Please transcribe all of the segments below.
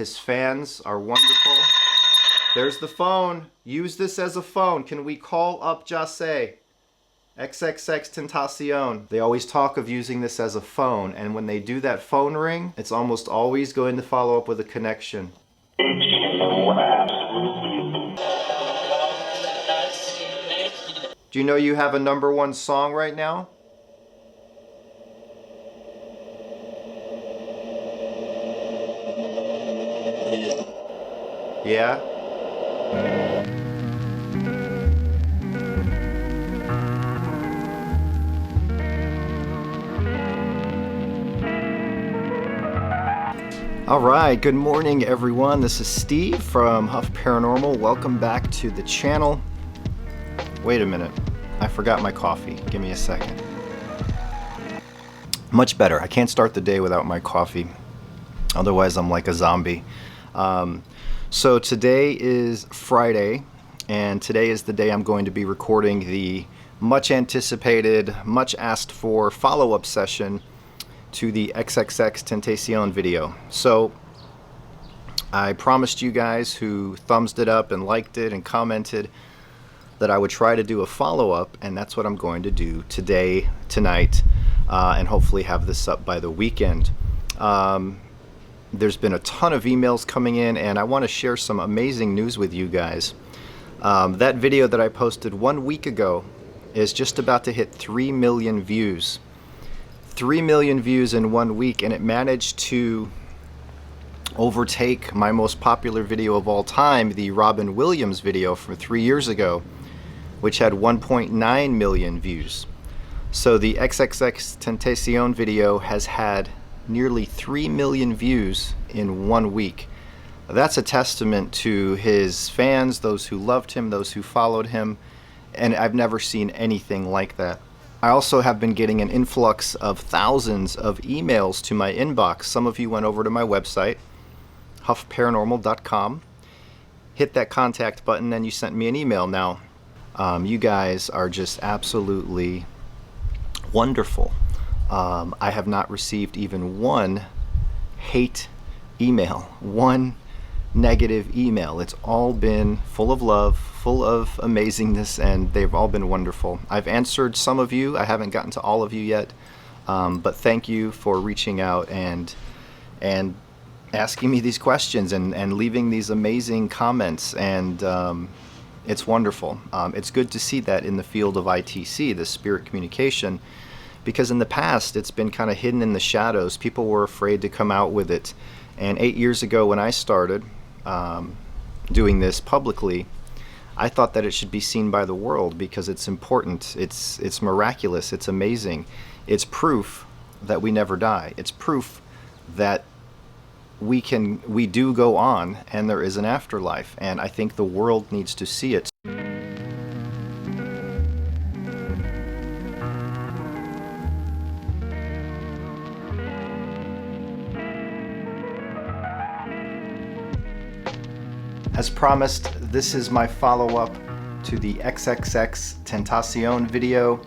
His fans are wonderful. There's the phone. Use this as a phone. Can we call up Jase? Xxxtentacion. They always talk of using this as a phone, and when they do that phone ring, it's almost always going to follow up with a connection. Do you know you have a #1 song right now? Yeah? Alright, good morning everyone. This is Steve from Paranormal. Welcome back to the channel. Wait a minute. I forgot my coffee. Give me a second. Much better. I can't start the day without my coffee. Otherwise I'm like a zombie. So today is Friday, and today is the day I'm going to be recording the much anticipated, much asked for follow-up session to the Xxxtentacion video. So I promised you guys who thumbs it up and liked it and commented that I would try to do a follow-up, and that's what I'm going to do today, tonight, and hopefully have this up by the weekend. There's been a ton of emails coming in, and I want to share some amazing news with you guys. That video that I posted 1 week ago is just about to hit 3 million views. 3 million views in 1 week, and it managed to overtake my most popular video of all time, the Robin Williams video from 3 years ago, which had 1.9 million views. So the Xxxtentacion video has had nearly 3 million views in 1 week. That's a testament to his fans, those who loved him, those who followed him, and I've never seen anything like that. I also have been getting an influx of thousands of emails to my inbox. Some of you went over to my website, huffparanormal.com, hit that contact button, and you sent me an email. Now, you guys are just absolutely wonderful. I have not received even one hate email, one negative email. It's all been full of love, full of amazingness, and they've all been wonderful. I've answered some of you. I haven't gotten to all of you yet, but thank you for reaching out and asking me these questions and leaving these amazing comments, and it's wonderful. It's good to see that in the field of I.T.C, the spirit communication, because in the past it's been kind of hidden in the shadows. People were afraid to come out with it, and 8 years ago when I started doing this publicly, I thought that it should be seen by the world because it's important, it's miraculous, it's amazing. It's proof that we never die. It's proof that we do go on and there is an afterlife, and I think the world needs to see it. As promised, this is my follow-up to the Xxxtentacion video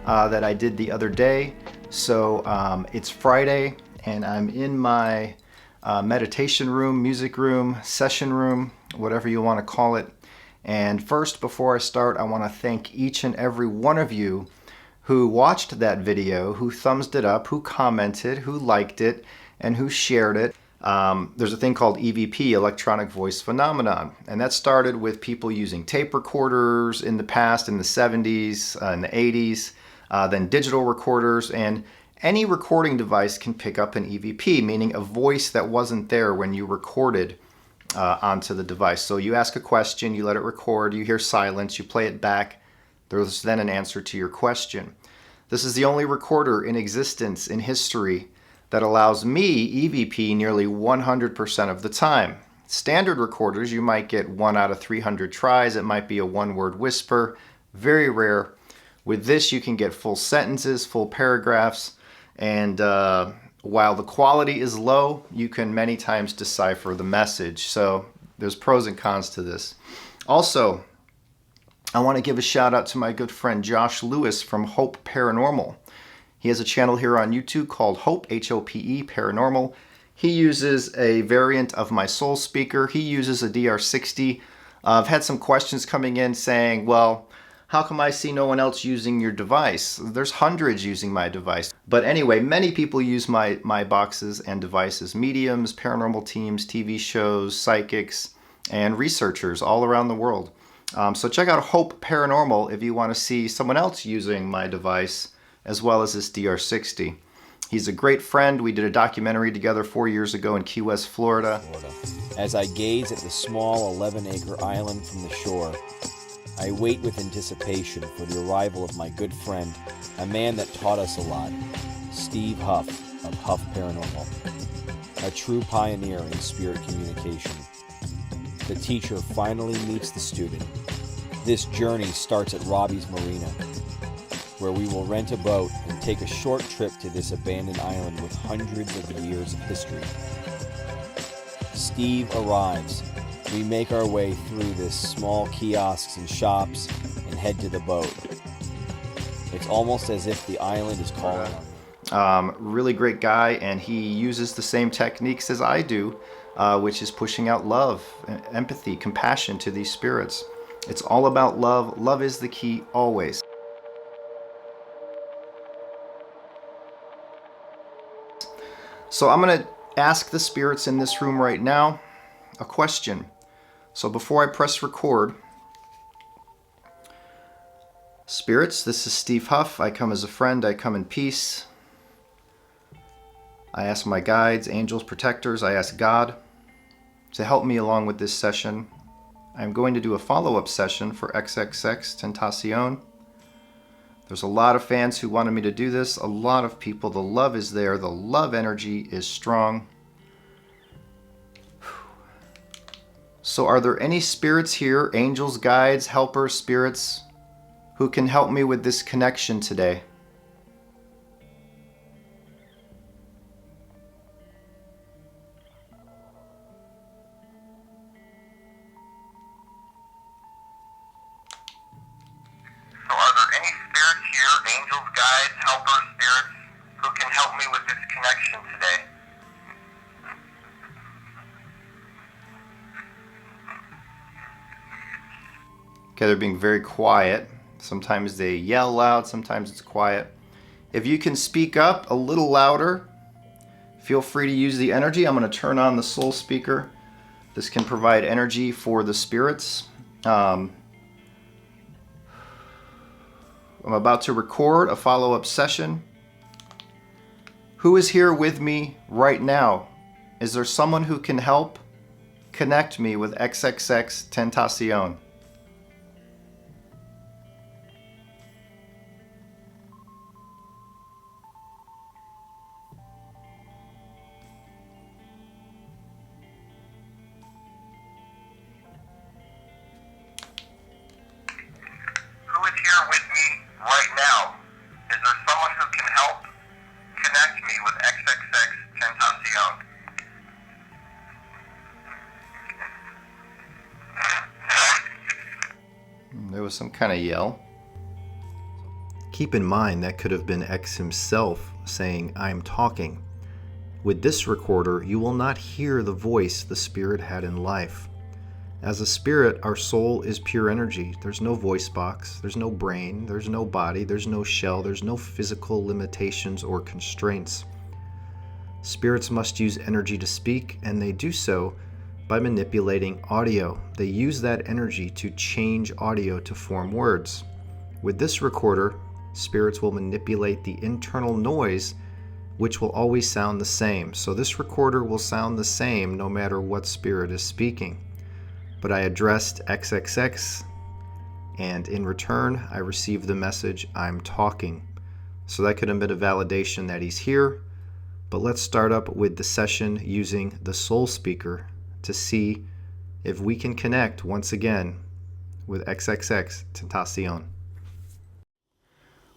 that I did the other day. So it's Friday, and I'm in my meditation room, music room, session room, whatever you want to call it. And first, before I start, I want to thank each and every one of you who watched that video, who thumbsed it up, who commented, who liked it, and who shared it. There's a thing called E.V.P, electronic voice phenomenon, and that started with people using tape recorders in the past, in the 70s, in the 80s, then digital recorders, and any recording device can pick up an E.V.P, meaning a voice that wasn't there when you recorded onto the device. So you ask a question, you let it record, you hear silence, you play it back, there's then an answer to your question. This is the only recorder in existence in history that allows me, E.V.P, nearly 100% of the time. Standard recorders, you might get 1 out of 300 tries. It might be a one-word whisper. Very rare. With this, you can get full sentences, full paragraphs, and while the quality is low, you can many times decipher the message. So there's pros and cons to this. Also, I want to give a shout out to my good friend Josh Lewis from Hope Paranormal. He has a channel here on YouTube called Hope, H-O-P-E, Paranormal. He uses a variant of my Soul speaker. He uses a DR60. I've had some questions coming in saying, well, how come I see no one else using your device? There's hundreds using my device. But anyway, many people use my boxes and devices. Mediums, paranormal teams, TV shows, psychics, and researchers all around the world. So check out Hope Paranormal if you want to see someone else using my device as well as this DR60. He's a great friend. We did a documentary together 4 years ago in Key West, Florida. As I gaze at the small 11-acre island from the shore, I wait with anticipation for the arrival of my good friend, a man that taught us a lot, Steve Huff of Huff Paranormal, a true pioneer in spirit communication. The teacher finally meets the student. This journey starts at Robbie's Marina, where we will rent a boat and take a short trip to this abandoned island with hundreds of years of history. Steve arrives. We make our way through this small kiosks and shops and head to the boat. It's almost as if the island is calling on. Really great guy, and he uses the same techniques as I do, which is pushing out love, empathy, compassion to these spirits. It's all about love. Love is the key always. So I'm going to ask the spirits in this room right now a question. So before I press record, spirits, this is Steve Huff. I come as a friend. I come in peace. I ask my guides, angels, protectors. I ask God to help me along with this session. I'm going to do a follow-up session for Xxxtentacion. There's a lot of fans who wanted me to do this. A lot of people. The love is there. The love energy is strong. So are there any spirits here, angels, guides, helpers, spirits, who can help me with this connection today? So are there any spirits here, angels, guides, helpers, spirits, who can help me with this connection today? Okay, they're being very quiet. Sometimes they yell loud, sometimes it's quiet. If you can speak up a little louder, feel free to use the energy. I'm going to turn on the soul speaker. This can provide energy for the spirits. I'm about to record a follow-up session. Who is here with me right now? Is there someone who can help connect me with Xxxtentacion? Who is here with me right now? Is there someone who can help connect me with Xxxtentacion? There was some kind of yell. Keep in mind that could have been X himself saying, "I'm talking." With this recorder, you will not hear the voice the spirit had in life. As a spirit, our soul is pure energy. There's no voice box, there's no brain, there's no body, there's no shell, there's no physical limitations or constraints. Spirits must use energy to speak, and they do so by manipulating audio. They use that energy to change audio to form words. With this recorder, spirits will manipulate the internal noise, which will always sound the same. So this recorder will sound the same no matter what spirit is speaking. But I addressed XXX, and in return, I received the message, "I'm talking." So that could have been a validation that he's here. But let's start up with the session using the soul speaker to see if we can connect once again with Xxxtentacion.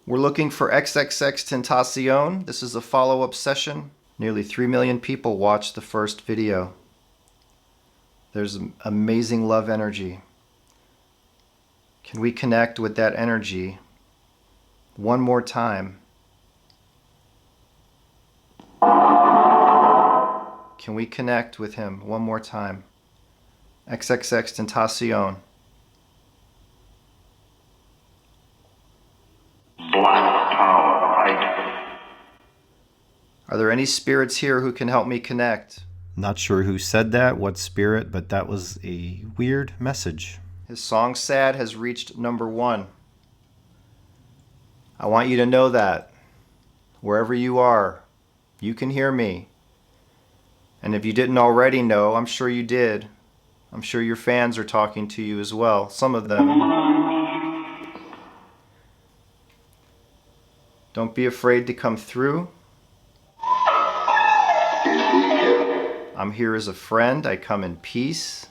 We're looking for Xxxtentacion. This is a follow-up session. Nearly 3 million people watched the first video. There's amazing love energy. Can we connect with that energy one more time? Can we connect with him one more time? Xxxtentacion. Black power, I.T.C. Are there any spirits here who can help me connect? Not sure who said that, what spirit, but that was a weird message. His song Sad has reached #1. I want you to know that. Wherever you are, you can hear me. And if you didn't already know, I'm sure you did. I'm sure your fans are talking to you as well, some of them. Don't be afraid to come through. I'm here as a friend. I come in peace.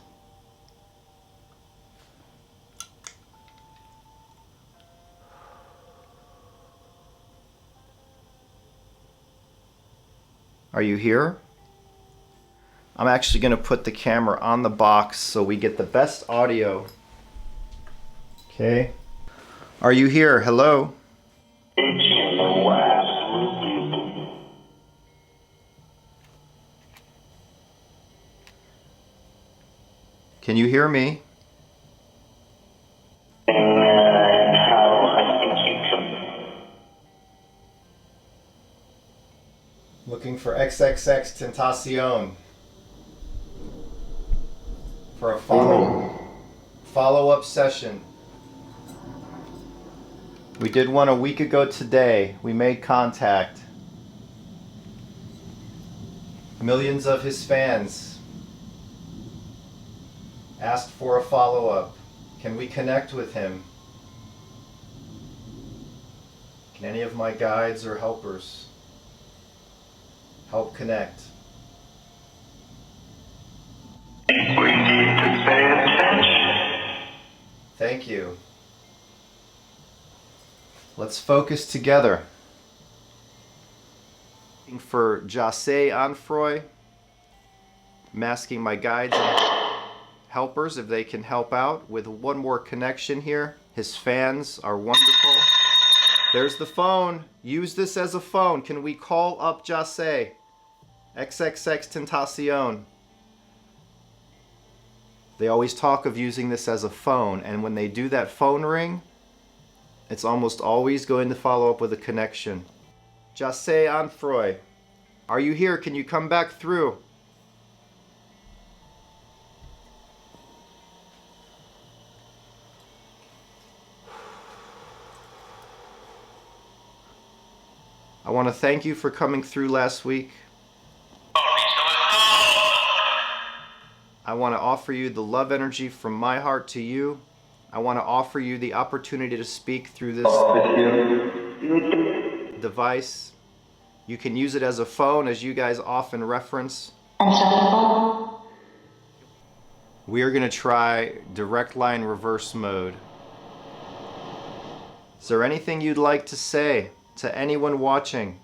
Are you here? I'm actually going to put the camera on the box so we get the best audio. Okay. Are you here? Hello? Can you hear me? Looking for Xxxtentacion for a follow-up session. We did one a week ago today. We made contact. Millions of his fans asked for a follow-up. Can we connect with him? Can any of my guides or helpers help connect? We need to pay attention. Thank you. Let's focus together. Looking for Jace Anfroy. I'm asking my guides and helpers if they can help out with one more connection here. His fans are wonderful. There's the phone. Use this as a phone. Can we call up Jace? Xxxtentacion. They always talk of using this as a phone, and when they do that phone ring, it's almost always going to follow up with a connection. Jace Anfroy, are you here? Can you come back through? I want to thank you for coming through last week. I want to offer you the love energy from my heart to you. I want to offer you the opportunity to speak through this device. You can use it as a phone, as you guys often reference. We are going to try direct line reverse mode. Is there anything you'd like to say to anyone watching?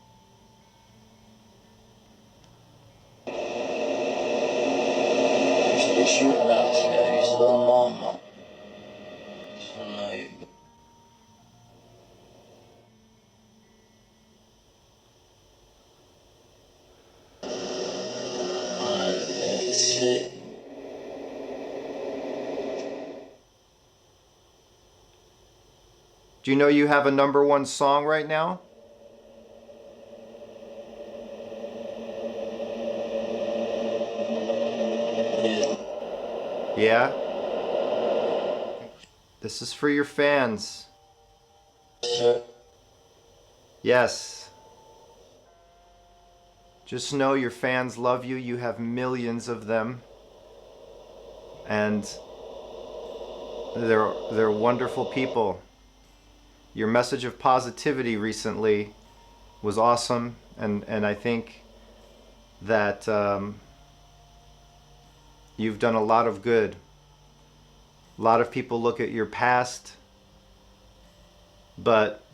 Do you know you have a #1 song right now? Yeah? This is for your fans. Yes. Just know your fans love you. You have millions of them. And they're wonderful people. Your message of positivity recently was awesome, and I think that you've done a lot of good. A lot of people look at your past, but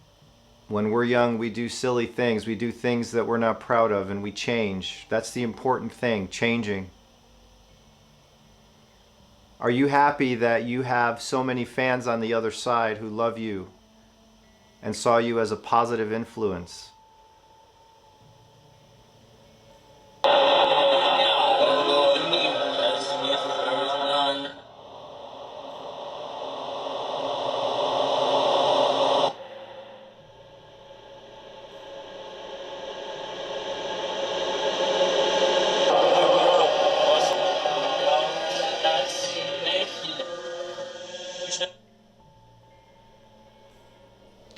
when we're young, we do silly things. We do things that we're not proud of, and we change. That's the important thing, changing. Are you happy that you have so many fans on the other side who love you and saw you as a positive influence?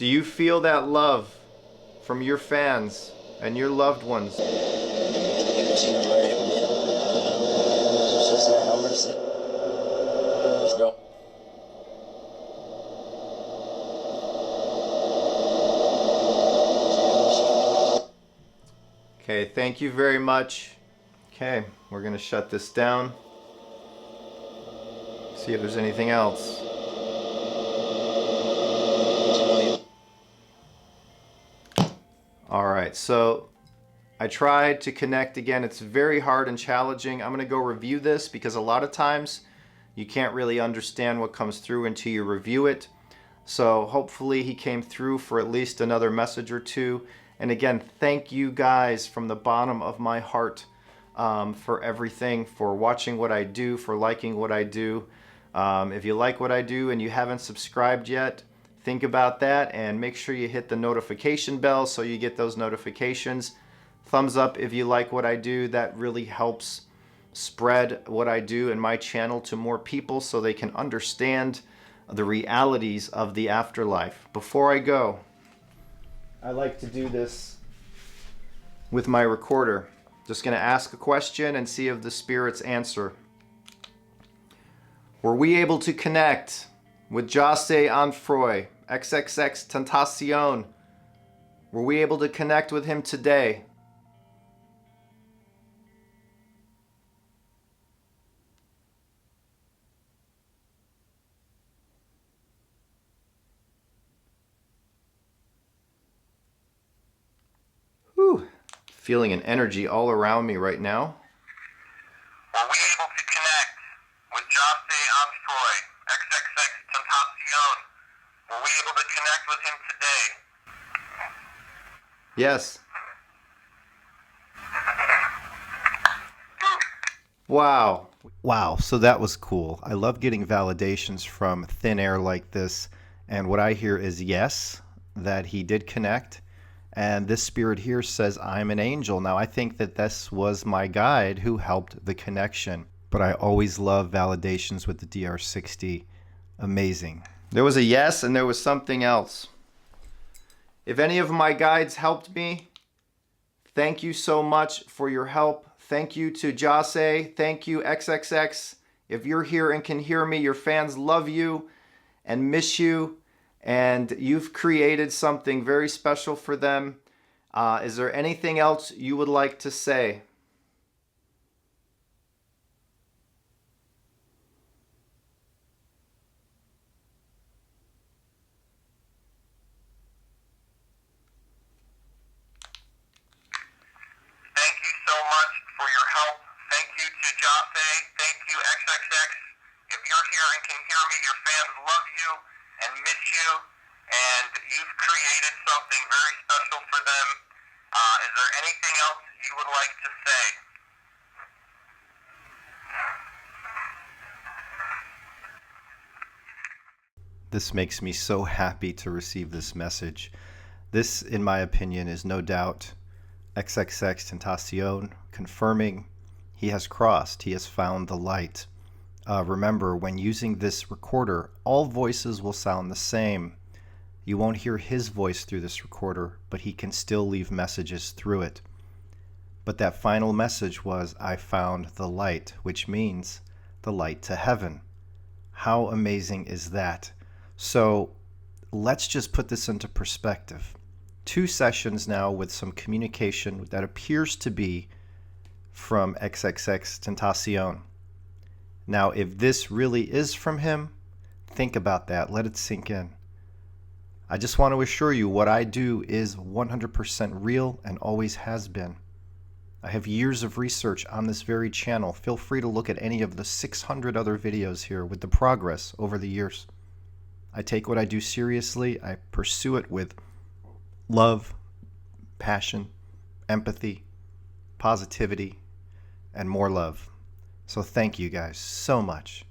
Do you feel that love from your fans and your loved ones? Let's go. Okay, thank you very much. Okay, we're gonna shut this down. See if there's anything else. All right, so I tried to connect again. It's very hard and challenging. I'm gonna go review this because a lot of times you can't really understand what comes through until you review it. So hopefully he came through for at least another message or two. And again, thank you guys from the bottom of my heart for everything, for watching what I do, for liking what I do. If you like what I do and you haven't subscribed yet, think about that and make sure you hit the notification bell so you get those notifications. Thumbs up if you like what I do. That really helps spread what I do in my channel to more people so they can understand the realities of the afterlife. Before I go, I like to do this with my recorder. Just going to ask a question and see if the spirits answer. Were we able to connect with Xxxtentacion, Xxxtentacion? Were we able to connect with him today? Whew. Feeling an energy all around me right now. Were we able to connect with Xxxtentacion, Xxxtentacion? Were we able to connect with him today? Yes. Wow. Wow, so that was cool. I love getting validations from thin air like this. And what I hear is yes, that he did connect. And this spirit here says, I'm an angel. Now, I think that this was my guide who helped the connection. But I always love validations with the DR60. Amazing. There was a yes and there was something else. If any of my guides helped me, thank you so much for your help. Thank you to Jase. Thank you, XXX. If you're here and can hear me, your fans love you and miss you. And you've created something very special for them. Is there anything else you would like to say? Thank you so much for your help. Thank you to Jase. Thank you, XXX. If you're here and can hear me, your fans love you and miss you, and you've created something very special for them. Is there anything else you would like to say? This makes me so happy to receive this message. This, in my opinion, is no doubt Xxxtentacion confirming he has crossed, he has found the light. Remember, when using this recorder, all voices will sound the same. You won't hear his voice through this recorder, but he can still leave messages through it. But that final message was, I found the light, which means the light to heaven. How amazing is that? So let's just put this into perspective. 2 sessions now with some communication that appears to be from Xxxtentacion. Now, if this really is from him, think about that. Let it sink in. I just want to assure you what I do is 100% real and always has been. I have years of research on this very channel. Feel free to look at any of the 600 other videos here with the progress over the years. I take what I do seriously. I pursue it with love, passion, empathy, positivity, and more love. So thank you guys so much.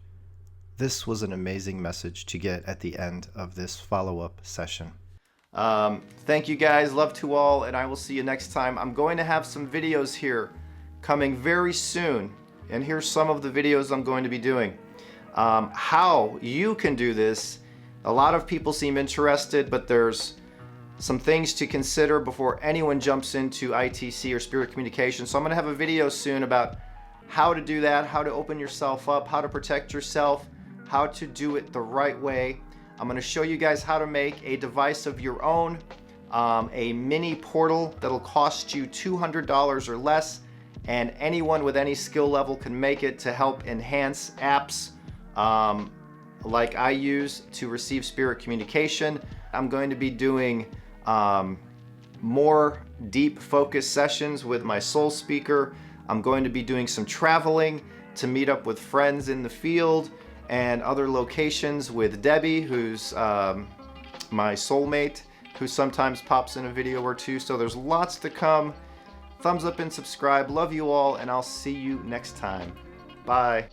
This was an amazing message to get at the end of this follow-up session. Thank you guys, love to all, and I will see you next time. I'm going to have some videos here coming very soon, and here's some of the videos I'm going to be doing. How you can do this. A lot of people seem interested, but there's some things to consider before anyone jumps into I.T.C or spirit communication. So I'm going to have a video soon about how to do that, how to open yourself up, how to protect yourself, how to do it the right way. I'm going to show you guys how to make a device of your own, a mini portal that'll cost you $200 or less, and anyone with any skill level can make it to help enhance apps like I use to receive spirit communication. I'm going to be doing more deep focus sessions with my soul speaker. I'm going to be doing some traveling to meet up with friends in the field and other locations with Debbie, who's my soulmate, who sometimes pops in a video or two. So there's lots to come. Thumbs up and subscribe. Love you all, and I'll see you next time. Bye.